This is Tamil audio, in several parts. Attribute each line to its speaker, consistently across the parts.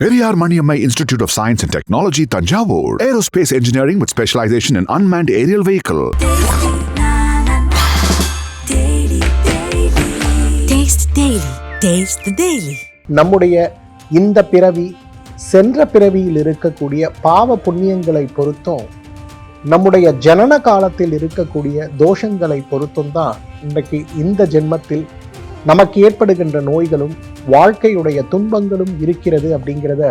Speaker 1: Periyar Maniammai Institute of Science and Technology, Tanjavur. Aerospace engineering with specialization in unmanned aerial vehicle.
Speaker 2: Taste Daily. Taste the Daily.
Speaker 3: நம்முடைய இந்த பிறவி சென்ற பிறவியில் இருக்கக்கூடிய பாவ புண்ணியங்களை பொறுத்தும் நம்முடைய ஜனன காலத்தில் இருக்கக்கூடிய தோஷங்களை பொறுத்தும் தான் இன்றைக்கு இந்த ஜென்மத்தில் நமக்கு ஏற்படுகின்ற நோய்களும் வாழ்க்கையுடைய துன்பங்களும் இருக்கிறது அப்படிங்கிறத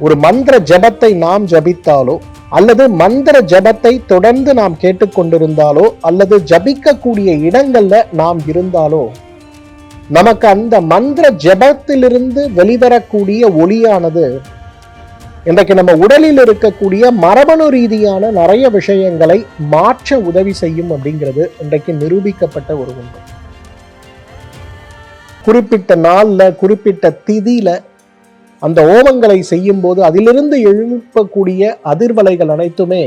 Speaker 3: ஒரு மந்திர ஜபத்தை நாம் ஜபித்தாலோ அல்லது மந்திர ஜபத்தை தொடர்ந்து நாம் கேட்டுக்கொண்டிருந்தாலோ அல்லது ஜபிக்கக்கூடிய இடங்கள்ல நாம் இருந்தாலோ நமக்கு அந்த மந்திர ஜபத்திலிருந்து வெளிவரக்கூடிய ஒளியானது இன்றைக்கு நம்ம உடலில் இருக்கக்கூடிய மரபணு ரீதியான நிறைய விஷயங்களை மாற்ற உதவி செய்யும் அப்படிங்கிறது இன்றைக்கு நிரூபிக்கப்பட்ட ஒரு உண்மை. குறிப்பிட்ட நாள்ல குறிப்பிட்ட திதியில அந்த ஓமங்களை செய்யும் போது அதிலிருந்து எழுப்பக்கூடிய அதிர்வலைகள் அனைத்துமே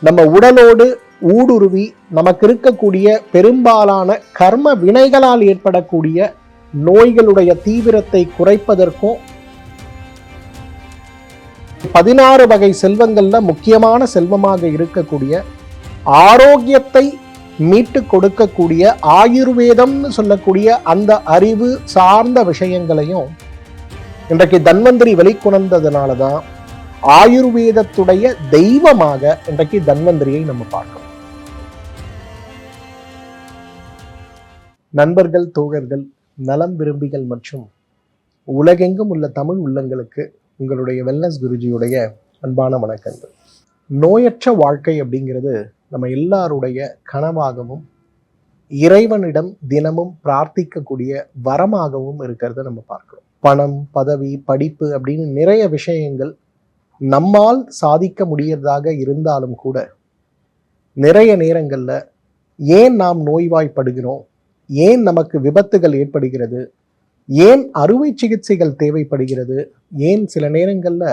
Speaker 3: நம்ம உடலோடு ஊடுருவி நமக்கு இருக்கக்கூடிய பெரும்பாலான கர்ம வினைகளால் ஏற்படக்கூடிய நோய்களுடைய தீவிரத்தை குறைப்பதற்கும் 16 வகை செல்வங்கள்ல முக்கியமான செல்வமாக இருக்கக்கூடிய ஆரோக்கியத்தை மீட்டு கொடுக்கக்கூடிய ஆயுர்வேதம்னு சொல்லக்கூடிய அந்த அறிவு சார்ந்த விஷயங்களையும் இன்றைக்கு தன்வந்திரி வெளிக்கொணர்ந்ததுனாலதான் ஆயுர்வேதத்துடைய தெய்வமாக இன்றைக்கு தன்வந்திரியை நம்ம பார்க்கிறோம். நண்பர்கள், தோழர்கள், நலம் விரும்பிகள் மற்றும் உலகெங்கும் உள்ள தமிழ் உள்ளங்களுக்கு உங்களுடைய வெல்னஸ் குருஜியுடைய அன்பான வணக்கங்கள். நோயற்ற வாழ்க்கை அப்படிங்கிறது நம்ம எல்லாருடைய கனவாகவும் இறைவனிடம் தினமும் பிரார்த்திக்கக்கூடிய வரமாகவும் இருக்கிறத நம்ம பார்க்கிறோம். பணம், பதவி, படிப்பு அப்படின்னு நிறைய விஷயங்கள் நம்மால் சாதிக்க முடியறதாக இருந்தாலும் கூட நிறைய நேரங்கள்ல ஏன் நாம் நோய்வாய்ப்படுகிறோம், ஏன் நமக்கு விபத்துகள் ஏற்படுகிறது, ஏன் அறுவை சிகிச்சைகள் தேவைப்படுகிறது, ஏன் சில நேரங்கள்ல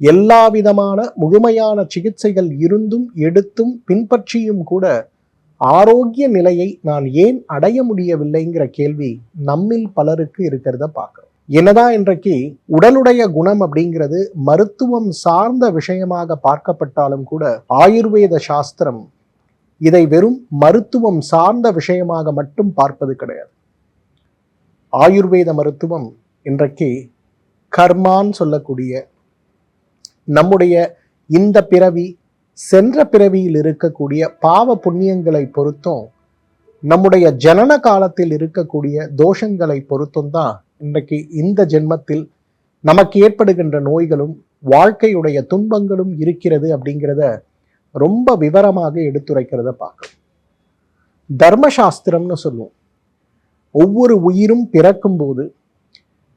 Speaker 3: எல்லா விதமான முழுமையான சிகிச்சைகள் இருந்தும் எடுத்தும் பின்பற்றியும் கூட ஆரோக்கிய நிலையை நான் ஏன் அடைய முடியவில்லைங்கிற கேள்வி நம்மில் பலருக்கு இருக்கிறத பார்க்கிறோம். என்னதான் இன்றைக்கு உடலுடைய குணம் அப்படிங்கிறது மருத்துவம் சார்ந்த விஷயமாக பார்க்கப்பட்டாலும் கூட ஆயுர்வேத சாஸ்திரம் இதை வெறும் மருத்துவம் சார்ந்த விஷயமாக மட்டும் பார்ப்பது கிடையாது. ஆயுர்வேத மருத்துவம் இன்றைக்கு கர்மான்னு சொல்லக்கூடிய நம்முடைய இந்த பிறவி சென்ற பிறவியில் இருக்கக்கூடிய பாவ புண்ணியங்களை பொறுத்தும் நம்முடைய ஜனன காலத்தில் இருக்கக்கூடிய தோஷங்களை பொறுத்தும் தான் இன்றைக்கு இந்த ஜென்மத்தில் நமக்கு ஏற்படுகின்ற நோய்களும் வாழ்க்கையுடைய துன்பங்களும் இருக்கிறது அப்படிங்கிறத ரொம்ப விவரமாக எடுத்துரைக்கிறத பார்க்கணும். தர்மசாஸ்திரம்னு சொல்லுவோம். ஒவ்வொரு உயிரும் பிறக்கும் போது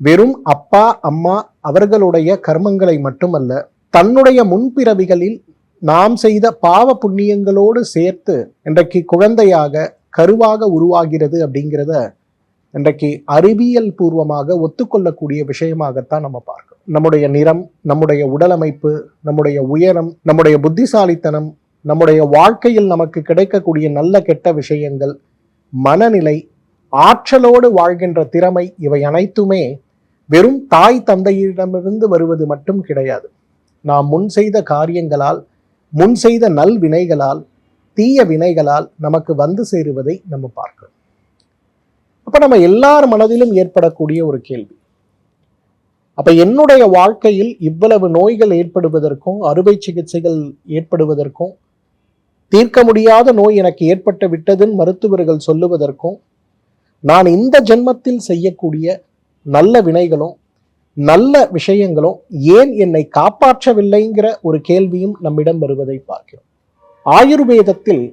Speaker 3: வெறும் அப்பா அம்மா அவர்களுடைய கர்மங்களை மட்டுமல்ல, தன்னுடைய முன்பிறவிகளில் நாம் செய்த பாவ புண்ணியங்களோடு சேர்த்து இன்றைக்கு குழந்தையாக கருவாக உருவாகிறது அப்படிங்கிறத இன்றைக்கு அறிவியல் பூர்வமாக ஒத்துக்கொள்ளக்கூடிய விஷயமாகத்தான் நம்ம பார்க்கிறோம். நம்முடைய நிறம், நம்முடைய உடலமைப்பு, நம்முடைய உயரம், நம்முடைய புத்திசாலித்தனம், நம்முடைய வாழ்க்கையில் நமக்கு கிடைக்கக்கூடிய நல்ல கெட்ட விஷயங்கள், மனநிலை, ஆற்றலோடு வாழ்கின்ற திறமை, இவை அனைத்துமே வெறும் தாய் தந்தையிடமிருந்து வருவது மட்டும் கிடையாது. நாம் முன் செய்த காரியங்களால், முன் செய்த நல் வினைகளால், தீய வினைகளால் நமக்கு வந்து சேருவதை நம்ம பார்க்கிறோம். அப்ப நம்ம எல்லார் மனதிலும் ஏற்படக்கூடிய ஒரு கேள்வி, அப்ப என்னுடைய வாழ்க்கையில் இவ்வளவு நோய்கள் ஏற்படுவதற்கும் அறுவை சிகிச்சைகள் ஏற்படுவதற்கும் தீர்க்க முடியாத நோய் எனக்கு ஏற்பட்டு விட்டதுன்னு மருத்துவர்கள் சொல்லுவதற்கும் நான் இந்த ஜென்மத்தில் செய்யக்கூடிய நல்ல வினைகளும் நல்ல விஷயங்களும் ஏன் என்னை காப்பாற்றவில்லைங்கிற ஒரு கேள்வியும் நம்மிடம் வருவதை பார்க்கிறோம். ஆயுர்வேதத்தில்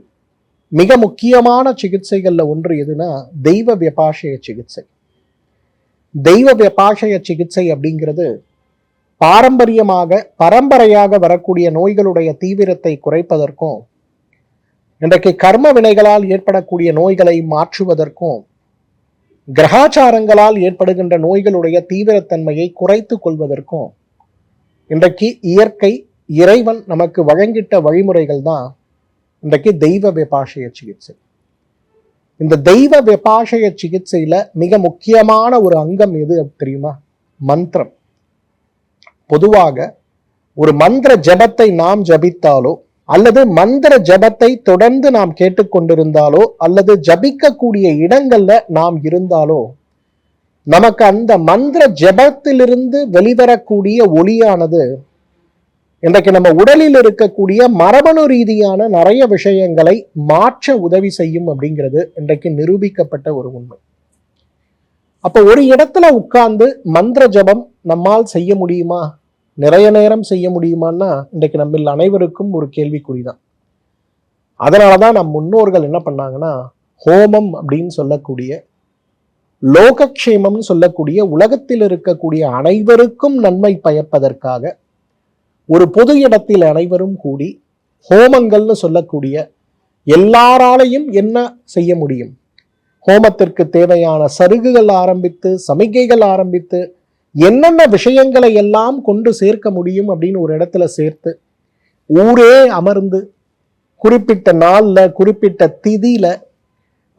Speaker 3: மிக முக்கியமான சிகிச்சைகள்ல ஒன்று எதுனா தெய்வ விபாஷய சிகிச்சை. தெய்வ விபாஷய சிகிச்சை அப்படிங்கிறது பாரம்பரியமாக பரம்பரையாக வரக்கூடிய நோய்களுடைய தீவிரத்தை குறைப்பதற்கும் இன்றைக்கு கர்ம வினைகளால் ஏற்படக்கூடிய நோய்களை மாற்றுவதற்கும் கிரகாச்சாரங்களால் ஏற்படுகின்ற நோய்களுடைய தீவிரத்தன்மையை குறைத்து கொள்வதற்கும் இன்றைக்கு இயற்கை இறைவன் நமக்கு வழங்கிட்ட வழிமுறைகள் தான் இன்றைக்கு தெய்வ விபாஷய சிகிச்சை. இந்த தெய்வ விபாஷய சிகிச்சையில மிக முக்கியமான ஒரு அங்கம் எது தெரியுமா? மந்திரம். பொதுவாக ஒரு மந்திர ஜபத்தை நாம் ஜபித்தாலோ அல்லது மந்திர ஜபத்தை தொடர்ந்து நாம் கேட்டுக்கொண்டிருந்தாலோ அல்லது ஜபிக்கக்கூடிய இடங்கள்ல நாம் இருந்தாலோ நமக்கு அந்த மந்திர ஜபத்திலிருந்து வெளிவரக்கூடிய ஒளியானது இன்றைக்கு நம்ம உடலில் இருக்கக்கூடிய மரபணு ரீதியான நிறைய விஷயங்களை மாற்ற உதவி செய்யும் அப்படிங்கிறது இன்றைக்கு நிரூபிக்கப்பட்ட ஒரு உண்மை. அப்ப ஒரு இடத்துல உட்கார்ந்து மந்திர ஜபம் நம்மால் செய்ய முடியுமா? நிறைய நேரம் செய்ய முடியுமான்னா இன்றைக்கு நம்ம அனைவருக்கும் ஒரு கேள்விக்குறிதான். அதனாலதான் நம் முன்னோர்கள் என்ன பண்ணாங்கன்னா ஹோமம் அப்படின்னு சொல்லக்கூடிய லோகக்ஷேமம்னு சொல்லக்கூடிய உலகத்தில் இருக்கக்கூடிய அனைவருக்கும் நன்மை பயப்பதற்காக ஒரு பொது இடத்தில் அனைவரும் கூடி ஹோமங்கள்னு சொல்லக்கூடிய எல்லாராலையும் என்ன செய்ய முடியும், ஹோமத்திற்கு தேவையான சருகுகள் ஆரம்பித்து சமிகைகள் ஆரம்பித்து என்னென்ன விஷயங்களை எல்லாம் கொண்டு சேர்க்க முடியும் அப்படின்னு ஒரு இடத்துல சேர்த்து ஊரே அமர்ந்து குறிப்பிட்ட நாள்ல குறிப்பிட்ட திதியில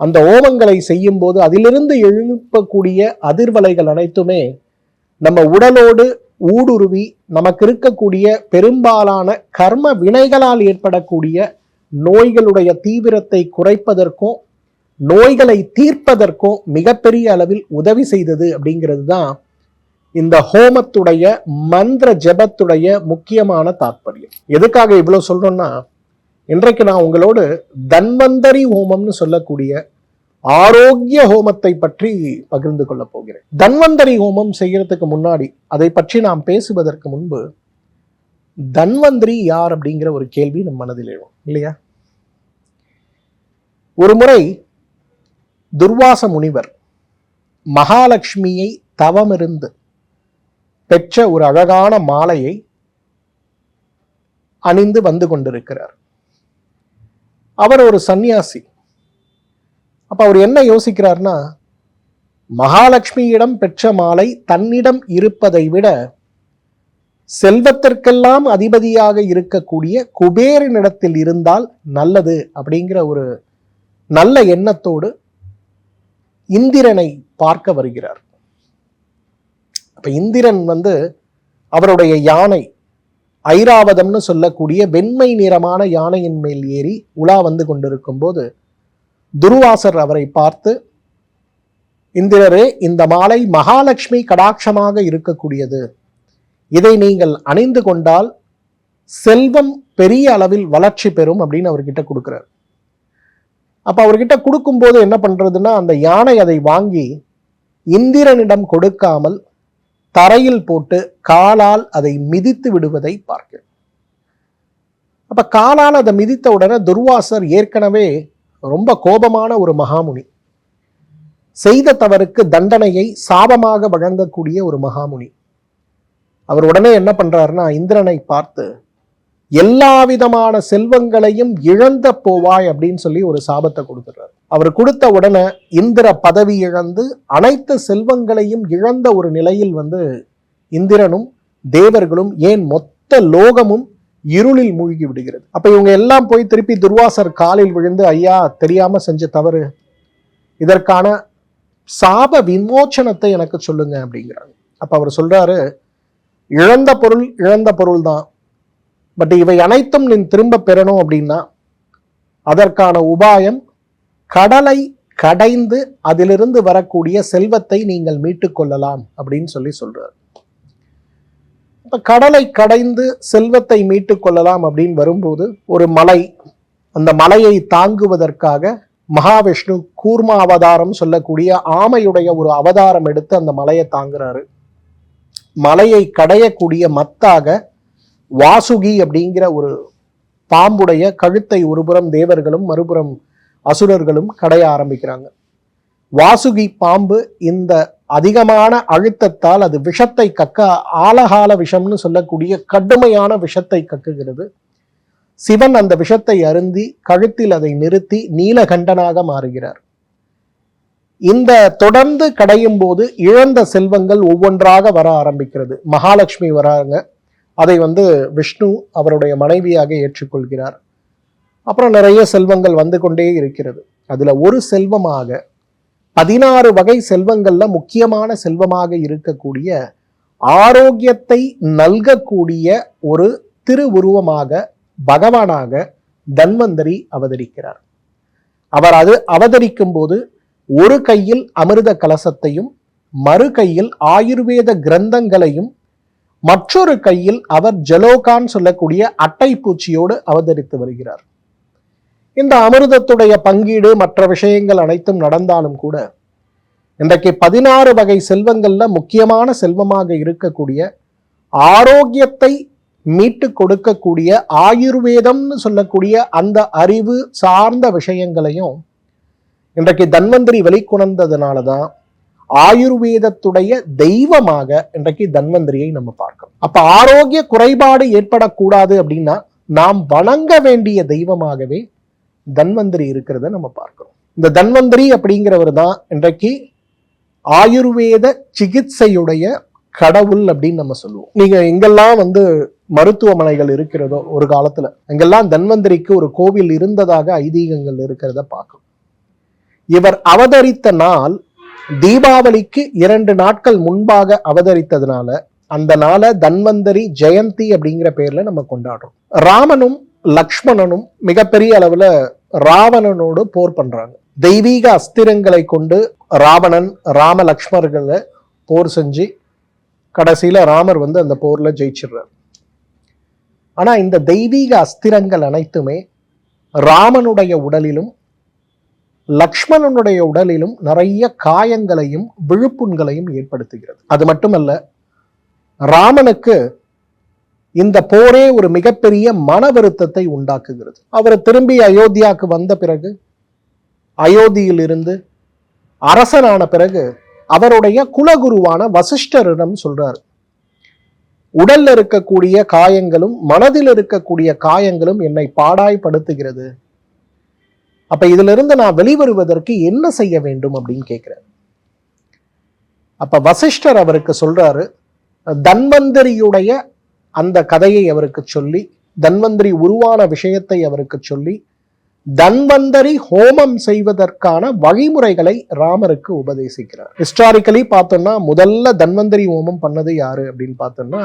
Speaker 3: அந்த ஹோமங்களை செய்யும் போது அதிலிருந்து எழுப்பக்கூடிய அதிர்வலைகள் அனைத்துமே நம்ம உடலோடு ஊடுருவி நமக்கு இருக்கக்கூடிய பெரும்பாலான கர்ம வினைகளால் ஏற்படக்கூடிய நோய்களுடைய தீவிரத்தை குறைப்பதற்கும் நோய்களை தீர்ப்பதற்கும் மிகப்பெரிய அளவில் உதவி செய்தது அப்படிங்கிறது தான் இந்த ஹோமத்துடைய மந்திர ஜபத்துடைய முக்கியமான தாற்பயம். எதுக்காக இவ்வளவு சொல்றோம்னா, இன்றைக்கு நான் உங்களோடு தன்வந்தரி ஹோமம்னு சொல்லக்கூடிய ஆரோக்கிய ஹோமத்தை பற்றி பகிர்ந்து கொள்ள போகிறேன். தன்வந்தரி ஹோமம் செய்யறதுக்கு முன்னாடி அதை பற்றி நாம் பேசுவதற்கு முன்பு தன்வந்திரி யார் அப்படிங்கிற ஒரு கேள்வி நம் மனதில் எழும் இல்லையா? ஒரு முறை துர்வாச முனிவர் மகாலட்சுமியை தவமிருந்து பெற்ற ஒரு அழகான மாலையை அணிந்து வந்து கொண்டிருக்கிறார். அவர் ஒரு சன்னியாசி. அப்ப அவர் என்ன யோசிக்கிறார்னா, மகாலட்சுமியிடம் பெற்ற மாலை தன்னிடம் இருப்பதை விட செல்வத்திற்கெல்லாம் அதிபதியாக இருக்கக்கூடிய குபேரனிடத்தில் இருந்தால் நல்லது அப்படிங்கிற ஒரு நல்ல எண்ணத்தோடு இந்திரனை பார்க்க வருகிறார். அப்ப இந்திரன் அவருடைய யானை ஐராவதம்னு சொல்லக்கூடிய வெண்மை நிறமான யானையின் மேல் ஏறி உலா வந்து கொண்டிருக்கும் போது துர்வாசர் அவரை பார்த்து, இந்திரரே, இந்த மாலை மகாலட்சுமி கடாட்சமாக இருக்கக்கூடியது, இதை நீங்கள் அணிந்து கொண்டால் செல்வம் பெரிய அளவில் வளர்ச்சி பெறும் அப்படின்னு அவர்கிட்ட கொடுக்கிறார். அப்ப அவர்கிட்ட கொடுக்கும் போது என்ன பண்றதுன்னா, அந்த யானை அதை வாங்கி இந்திரனிடம் கொடுக்காமல் தரையில் போட்டு காலால் அதை மிதித்து விடுவதை பார்க்க. அப்ப காலால் அதை மிதித்த உடனே துர்வாசர் ஏற்கனவே ரொம்ப கோபமான ஒரு மகாமுனி, செய்த தவறுக்கு தண்டனையை சாபமாக வழங்கக்கூடிய ஒரு மகாமுனி. அவர் உடனே என்ன பண்றாருன்னா, இந்திரனை பார்த்து எல்லா விதமான செல்வங்களையும் இழந்த போவாய் அப்படின்னு சொல்லி ஒரு சாபத்தை கொடுத்துறாரு. அவர் கொடுத்த உடனே இந்திர பதவி இழந்து அனைத்து செல்வங்களையும் இழந்த ஒரு நிலையில் இந்திரனும் தேவர்களும் ஏன் மொத்த லோகமும் இருளில் மூழ்கி விடுகிறது. அப்ப இவங்க எல்லாம் போய் திருப்பி துர்வாசர் காலில் விழுந்து, ஐயா, தெரியாம செஞ்ச தவறு, இதற்கான சாப விமோச்சனத்தை எனக்கு சொல்லுங்க அப்படிங்கிறாங்க. அப்ப அவர் சொல்றாரு, இழந்த பொருள் தான், பட் இவை அனைத்தும் நீ திரும்ப பெறணும் அப்படின்னா அதற்கான உபாயம் கடலை கடைந்து அதிலிருந்து வரக்கூடிய செல்வத்தை நீங்கள் மீட்டுக் கொள்ளலாம் அப்படின்னு சொல்றாரு. இப்ப கடலை கடைந்து செல்வத்தை மீட்டுக் கொள்ளலாம் அப்படின்னு வரும்போது ஒரு மலை, அந்த மலையை தாங்குவதற்காக மகாவிஷ்ணு கூர்மா அவதாரம் சொல்லக்கூடிய ஆமையுடைய ஒரு அவதாரம் எடுத்து அந்த மலையை தாங்குறாரு. மலையை கடையக்கூடிய மத்தாக வாசுகி அப்படிங்கிற ஒரு பாம்புடைய கழுத்தை ஒருபுறம் தேவர்களும் மறுபுறம் அசுரர்களும் கடைய ஆரம்பிக்கிறாங்க. வாசுகி பாம்பு இந்த அதிகமான அழுத்தத்தால் அது விஷத்தை கக்க, ஆலகால விஷம்னு சொல்லக்கூடிய கடுமையான விஷத்தை கக்குகிறது. சிவன் அந்த விஷத்தை அருந்தி கழுத்தில் அதை நிறுத்தி நீலகண்டனாக மாறுகிறார். இந்த தொடர்ந்து கடையும் போது இழந்த செல்வங்கள் ஒவ்வொன்றாக வர ஆரம்பிக்கிறது. மகாலட்சுமி வராங்க, அதை விஷ்ணு அவருடைய மனைவியாக ஏற்றுக்கொள்கிறார். அப்புறம் நிறைய செல்வங்கள் வந்து கொண்டே இருக்கிறது. அதுல ஒரு செல்வமாக 16 வகை செல்வங்கள்ல முக்கியமான செல்வமாக இருக்கக்கூடிய ஆரோக்கியத்தை நல்கக்கூடிய ஒரு திருவுருவமாக பகவானாக தன்வந்தரி அவதரிக்கிறார். அவர் அவதரிக்கும் போது ஒரு கையில் அமிர்த கலசத்தையும் மறு கையில் ஆயுர்வேத கிரந்தங்களையும் மற்றொரு கையில் அவர் ஜலோகான் சொல்லக்கூடிய அட்டை பூச்சியோடு அவதரித்து வருகிறார். இந்த அமிர்தத்துடைய பங்கீடு மற்ற விஷயங்கள் அனைத்தும் நடந்தாலும் கூட இன்றைக்கு 16 வகை செல்வங்கள்ல முக்கியமான செல்வமாக இருக்கக்கூடிய ஆரோக்கியத்தை மீட்டு கொடுக்கக்கூடிய ஆயுர்வேதம்னு சொல்லக்கூடிய அந்த அறிவு சார்ந்த விஷயங்களையும் இன்றைக்கு தன்வந்திரி வெளிக்கொணர்ந்ததுனாலதான் ஆயுர்வேதத்துடைய தெய்வமாக இன்றைக்கு தன்வந்திரியை நம்ம பார்க்கிறோம். அப்ப ஆரோக்கிய குறைபாடு ஏற்படக்கூடாது அப்படின்னா நாம் வணங்க வேண்டிய தெய்வமாகவே தன்வந்திரி இருக்கிறத நம்ம பார்க்கிறோம். இந்த தன்வந்திரி அப்படிங்கிறவர் தான் இன்றைக்கு ஆயுர்வேத சிகிச்சையுடைய கடவுள் அப்படின்னு நம்ம சொல்லுவோம். நீங்க எங்கெல்லாம் மருத்துவமனைகள் இருக்கிறதோ ஒரு காலத்துல அங்கெல்லாம் தன்வந்திரிக்கு ஒரு கோவில் இருந்ததாக ஐதீகங்கள் இருக்கிறத பார்க்கும். இவர் அவதரித்த நாள் தீபாவளிக்கு 2 நாட்கள் முன்பாக அவதரித்ததுனால அந்த நாளை தன்வந்தரி ஜெயந்தி அப்படிங்கிற பேர்ல நம்ம கொண்டாடுறோம். ராமனும் லக்ஷ்மணனும் மிகப்பெரிய அளவுல ராவணனோடு போர் பண்றாங்க. தெய்வீக அஸ்திரங்களை கொண்டு ராவணன் ராம லக்ஷ்மணர்களை போர் செஞ்சு கடைசியில ராமர் அந்த போர்ல ஜெயிச்சிடுறார். ஆனா இந்த தெய்வீக அஸ்திரங்கள் அனைத்துமே ராமனுடைய உடலிலும் லக்ஷ்மணனுடைய உடலிலும் நிறைய காயங்களையும் விழுப்புண்களையும் ஏற்படுத்துகிறது. அது மட்டுமல்ல, ராமனுக்கு இந்த போரே ஒரு மிகப்பெரிய மன வருத்தத்தை உண்டாக்குகிறது. அவர் திரும்பி அயோத்தியாவுக்கு வந்த பிறகு, அயோத்தியில் இருந்து அரசனான பிறகு அவருடைய குலகுருவான வசிஷ்டரிடம் சொல்றார், உடல்ல இருக்கக்கூடிய காயங்களும் மனதில் இருக்கக்கூடிய காயங்களும் என்னை பாடாய்படுத்துகிறது. அப்ப இதுல இருந்து நான் வெளிவருவதற்கு என்ன செய்ய வேண்டும் அப்படின்னு கேட்கிறார். அப்ப வசிஷ்டர் அவருக்கு சொல்றாரு, தன்வந்திரியுடைய அந்த கதையை அவருக்கு சொல்லி, தன்வந்திரி உருவான விஷயத்தை அவருக்கு சொல்லி, தன்வந்தரி ஹோமம் செய்வதற்கான வழிமுறைகளை ராமருக்கு உபதேசிக்கிறார். ஹிஸ்டாரிக்கலி பார்த்தோம்னா முதல்ல தன்வந்தரி ஹோமம் பண்ணது யாரு அப்படின்னு பார்த்தோம்னா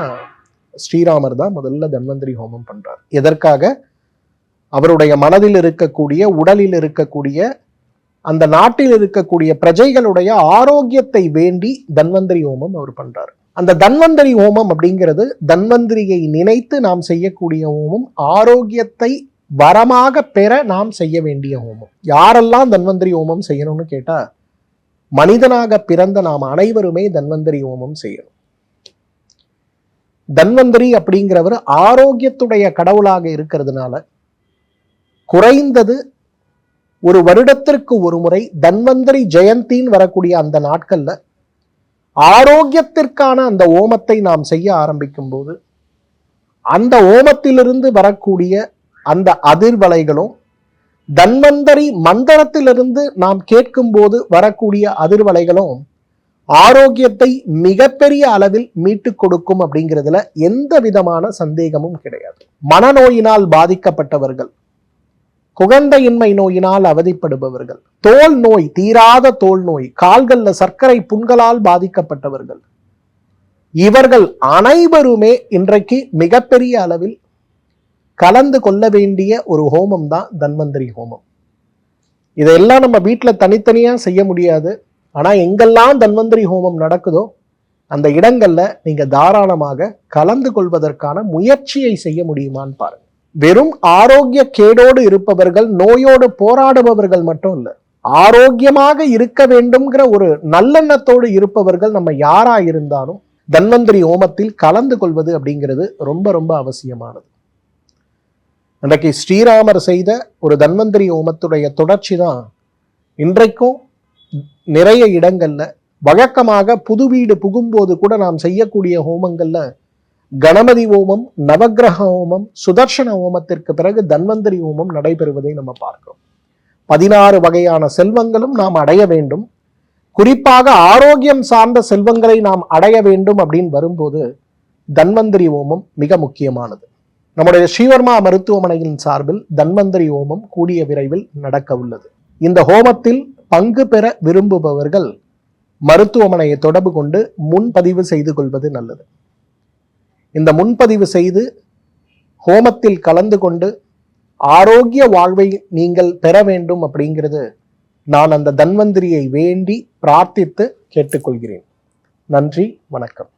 Speaker 3: ஸ்ரீராமர் தான் முதல்ல தன்வந்தரி ஹோமம் பண்றார். எதற்காக? அவருடைய மனதில் இருக்கக்கூடிய உடலில் இருக்கக்கூடிய அந்த நாட்டில் இருக்கக்கூடிய பிரஜைகளுடைய ஆரோக்கியத்தை வேண்டி தன்வந்தரி ஹோமம் அவர் பண்றார். அந்த தன்வந்தரி ஹோமம் அப்படிங்கிறது தன்வந்திரியை நினைத்து நாம் செய்யக்கூடிய ஹோமம், ஆரோக்கியத்தை வரமாக பெற நாம் செய்ய வேண்டிய ஹோமம். யாரெல்லாம் தன்வந்திரி ஹோமம் செய்யணும்னு கேட்டா, மனிதனாக பிறந்த நாம் அனைவருமே தன்வந்திரி ஹோமம் செய்யணும். தன்வந்திரி அப்படிங்கிறவர் ஆரோக்கியத்துடைய கடவுளாக இருக்கிறதுனால குறைந்தது ஒரு வருடத்திற்கு ஒரு முறை தன்வந்திரி ஜெயந்தின்னு வரக்கூடிய அந்த நாட்கள்ல ஆரோக்கியத்திற்கான அந்த ஓமத்தை நாம் செய்ய ஆரம்பிக்கும் போது அந்த ஓமத்திலிருந்து வரக்கூடிய அந்த அதிர்வலைகளும் தன்வந்தரி மந்திரத்திலிருந்து நாம் கேட்கும் போது வரக்கூடிய அதிர்வலைகளும் ஆரோக்கியத்தை மிகப்பெரிய அளவில் மீட்டு கொடுக்கும் அப்படிங்கிறதுல எந்த விதமான சந்தேகமும் கிடையாது. மனநோயினால் பாதிக்கப்பட்டவர்கள், குழந்தையின்மை நோயினால் அவதிப்படுபவர்கள், தோல் நோய், தீராத தோல் நோய், கால்கள்ல சர்க்கரை புண்களால் பாதிக்கப்பட்டவர்கள், இவர்கள் அனைவருமே இன்றைக்கு மிகப்பெரிய அளவில் கலந்து கொள்ள வேண்டிய ஒரு ஹோமம் தான் தன்வந்திரி ஹோமம். இதெல்லாம் நம்ம வீட்டில் தனித்தனியா செய்ய முடியாது. ஆனா எங்கெல்லாம் தன்வந்திரி ஹோமம் நடக்குதோ அந்த இடங்கள்ல நீங்க தாராளமாக கலந்து கொள்வதற்கான முயற்சியை செய்ய முடியுமான்னு பாருங்க. வெறும் ஆரோக்கிய கேடோடு இருப்பவர்கள், நோயோடு போராடுபவர்கள் மட்டும் இல்ல, ஆரோக்கியமாக இருக்க வேண்டும்ங்கிற ஒரு நல்லெண்ணத்தோடு இருப்பவர்கள் நம்ம யாரா இருந்தாலும் தன்வந்திரி ஹோமத்தில் கலந்து கொள்வது அப்படிங்கிறது ரொம்ப ரொம்ப அவசியமானது. இன்றைக்கு ஸ்ரீராமர் செய்த ஒரு தன்வந்திரி ஹோமத்துடைய தொடர்ச்சி தான் இன்றைக்கும் நிறைய இடங்கள்ல வழக்கமாக புது வீடு புகும்போது கூட நாம் செய்யக்கூடிய ஹோமங்கள்ல கணபதி ஹோமம், நவக்கிரக ஹோமம், சுதர்சன ஹோமத்திற்கு பிறகு தன்வந்திரி ஹோமம் நடைபெறுவதை நம்ம பார்க்கிறோம். 16 வகையான செல்வங்களும் நாம் அடைய வேண்டும். குறிப்பாக ஆரோக்கியம் சார்ந்த செல்வங்களை நாம் அடைய வேண்டும் அப்படின்னு வரும்போது தன்வந்திரி ஹோமம் மிக முக்கியமானது. நம்முடைய ஸ்ரீவர்மா மருத்துவமனையின் சார்பில் தன்வந்திரி ஹோமம் கூடிய விரைவில் நடக்க உள்ளது. இந்த ஹோமத்தில் பங்கு பெற விரும்புபவர்கள் மருத்துவமனையை தொடர்பு கொண்டு முன்பதிவு செய்து கொள்வது நல்லது. இந்த முன்பதிவு செய்து ஹோமத்தில் கலந்து கொண்டு ஆரோக்கிய வாழ்வை நீங்கள் பெற வேண்டும் அப்படிங்கிறது நான் அந்த தன்வந்திரியை வேண்டி பிரார்த்தித்து கேட்டுக்கொள்கிறேன். நன்றி, வணக்கம்.